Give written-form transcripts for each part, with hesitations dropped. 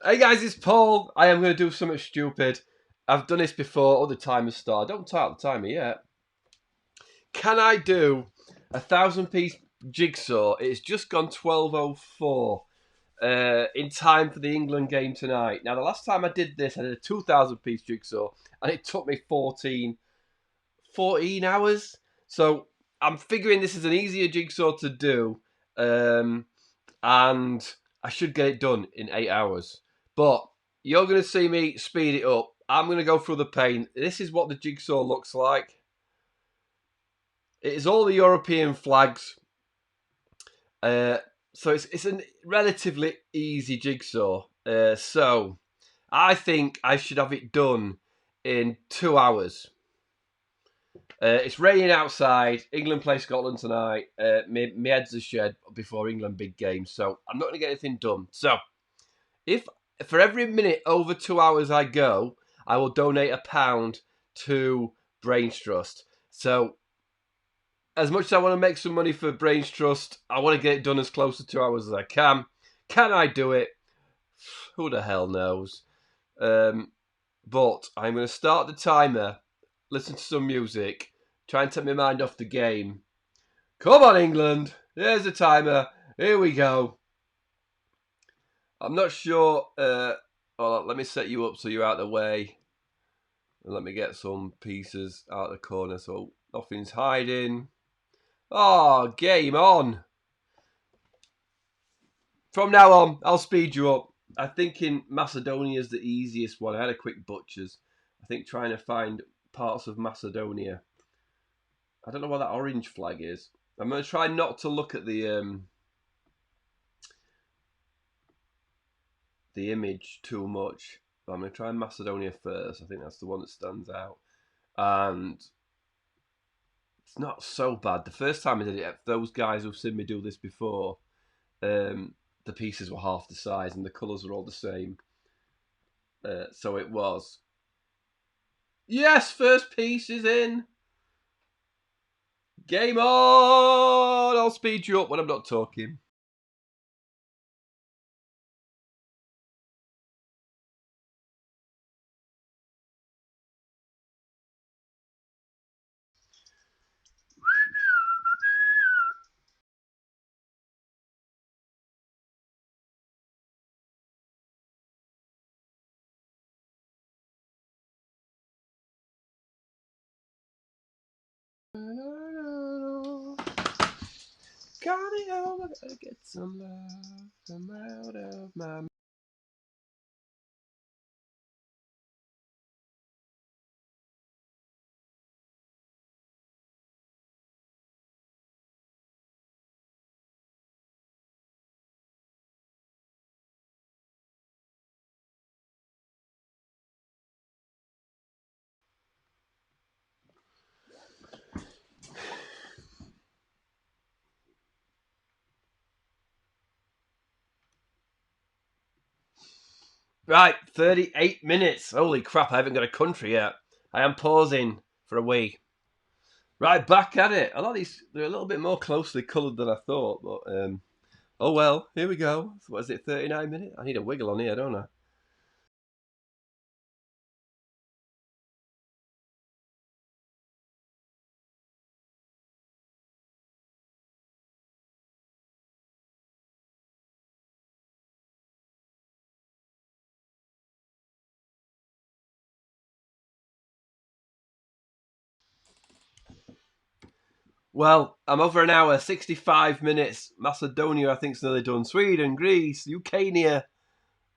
Hey guys, it's Paul. I am going to do something stupid. I've done this before. Oh, the timer's started. Don't start the timer yet. Can I do 1,000-piece jigsaw? It's just gone 12:04 in time for the England game tonight. Now, the last time I did this, I did a 2,000-piece jigsaw, and it took me 14 hours. So I'm figuring this is an easier jigsaw to do, and I should get it done in 8 hours. But you're going to see me speed it up. I'm going to go through the pain. This is what the jigsaw looks like. It is all the European flags. So it's a relatively easy jigsaw. So I think I should have it done in 2 hours. It's raining outside. England play Scotland tonight. My head's a shed before England big game, so I'm not going to get anything done. So if for every minute over 2 hours I go, I will donate £1 to Brains Trust. So as much as I want to make some money for Brains Trust, I want to get it done as close to 2 hours as I can. Can I do it? Who the hell knows? But I'm going to start the timer, listen to some music, try and take my mind off the game. Come on, England. There's the timer. Here we go. I'm not sure. Let me set you up so you're out of the way. And let me get some pieces out of the corner so nothing's hiding. Oh, game on. From now on, I'll speed you up. I think in Macedonia is the easiest one. I had a quick butcher's. I think trying to find parts of Macedonia. I don't know what that orange flag is. I'm going to try not to look at the image too much. But I'm going to try Macedonia first. I think that's the one that stands out. And it's not so bad. The first time I did it, those guys who've seen me do this before, the pieces were half the size and the colours were all the same. So it was. Yes, first piece is in. Game on! I'll speed you up when I'm not talking. Gotta home, I gotta get some love from out of my. Right, 38 minutes. Holy crap, I haven't got a country yet. I am pausing for a wee. Right, back at it. A lot of these, they're a little bit more closely coloured than I thought, but oh well, here we go. What is it, 39 minutes? I need a wiggle on here, don't I? Well, I'm over an hour, 65 minutes. Macedonia, I think, is nearly done. Sweden, Greece, Ukraine.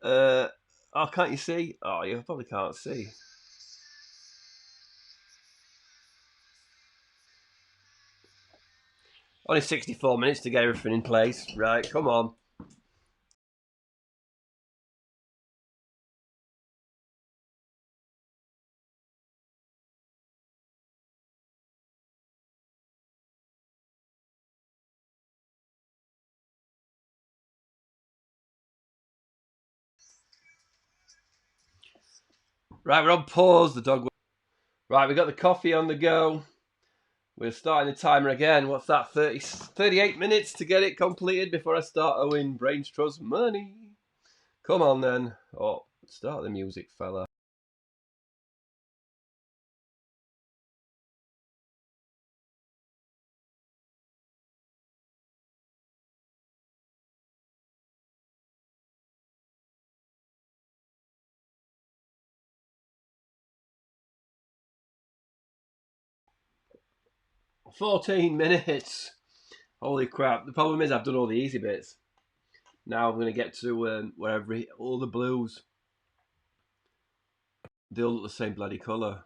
Oh, can't you see? Oh, you probably can't see. Only 64 minutes to get everything in place. Right, come on. Right, we're on pause. The dog. Right, we got the coffee on the go. We're starting the timer again. What's that? 38 minutes to get it completed before I start owing Brains Trust money. Come on then. Oh, start the music, fella. $14. Holy crap. The problem is I've done all the easy bits. Now I'm going to get to where all the blues, they all look the same bloody colour.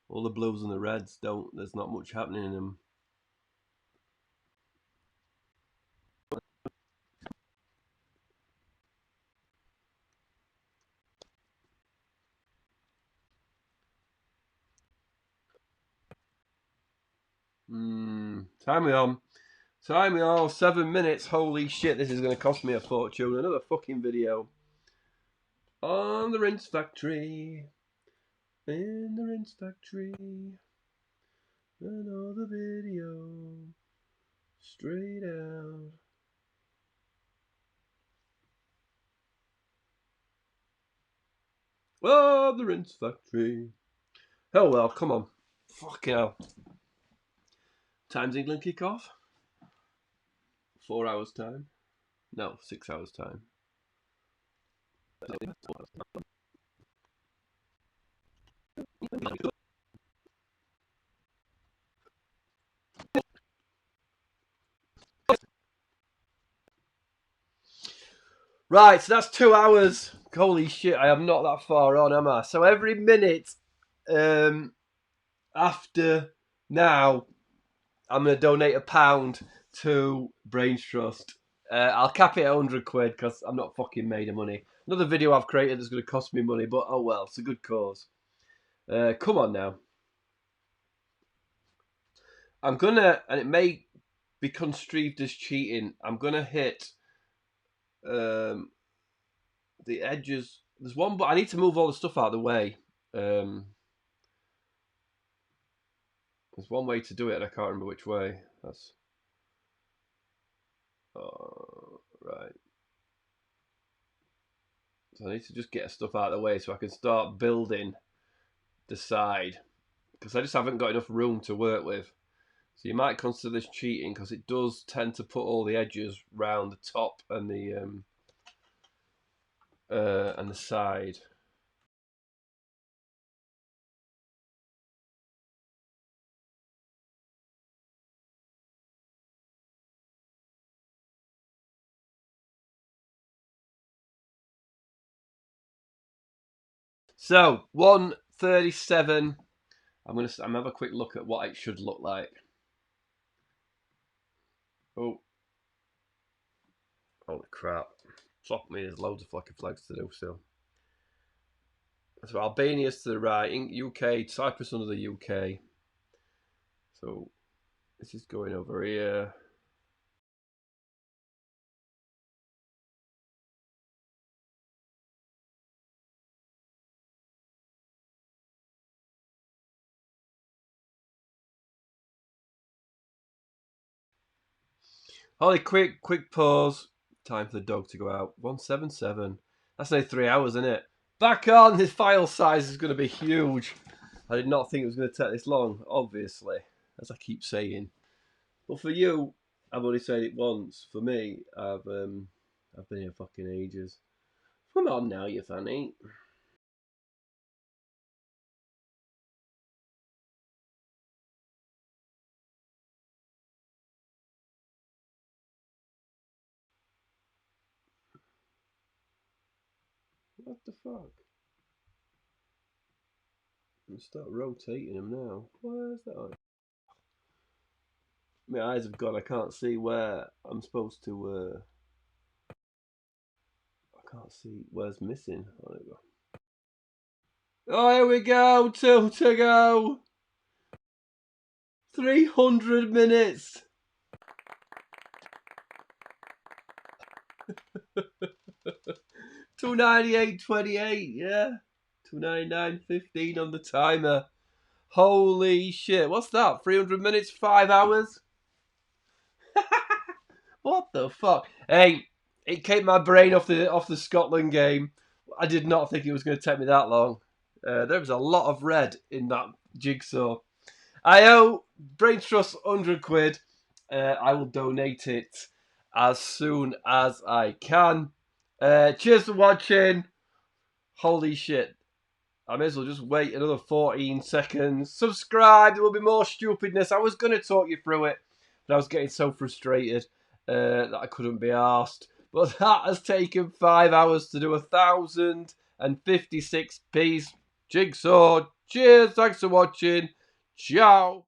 All the blues and the reds don't, there's not much happening in them. Time me on. Time me on. 7 minutes. Holy shit, this is going to cost me a fortune. Another fucking video. On the rinse factory. In the rinse factory. Another video. Straight out. Oh, the rinse factory. Oh well, come on. Fucking hell. Time's England kick off? 4 hours time? No, 6 hours time. Right, so that's 2 hours. Holy shit, I am not that far on, am I? So every minute after now, I'm going to donate £1 to Brains Trust. I'll cap it at 100 quid because I'm not fucking made of money. Another video I've created that's going to cost me money, but oh well, it's a good cause. Come on now. I'm going to, and it may be construed as cheating, I'm going to hit the edges. There's one, but I need to move all the stuff out of the way. There's one way to do it, and I can't remember which way. That's right. So I need to just get stuff out of the way so I can start building the side, because I just haven't got enough room to work with. So you might consider this cheating because it does tend to put all the edges round the top and the side. So 1:37. I'm gonna have a quick look at what it should look like. Oh, holy crap! Fuck me, there's loads of fucking flags to do still. So Albania's to the right, UK, Cyprus under the UK. So this is going over here. Holy quick pause. Time for the dog to go out. 177. That's only 3 hours, isn't it? Back on. This file size is going to be huge. I did not think it was going to take this long, obviously, as I keep saying. But for you, I've only said it once. For me, I've been here fucking ages. Come on now, you fanny. What the fuck? I'm gonna start rotating them now. Where's that on? My eyes have gone. I can't see where I'm supposed to. I can't see where's missing. Oh, there we go. Oh, here we go. 2 to go. 300 minutes. $298.28. Yeah. $299.15 on the timer. Holy shit. What's that? 300 minutes, 5 hours? What the fuck? Hey, It kept my brain off the Scotland game. I did not think it was going to take me that long. There was a lot of red in that Jigsaw. I owe Brain Trust £100. I will donate it as soon as I can. Cheers for watching. Holy shit. I may as well just wait another 14 seconds. Subscribe, there will be more stupidness. I was going to talk you through it, but I was getting so frustrated that I couldn't be asked. But that has taken 5 hours to do 1,056 piece Jigsaw. Cheers, thanks for watching. Ciao.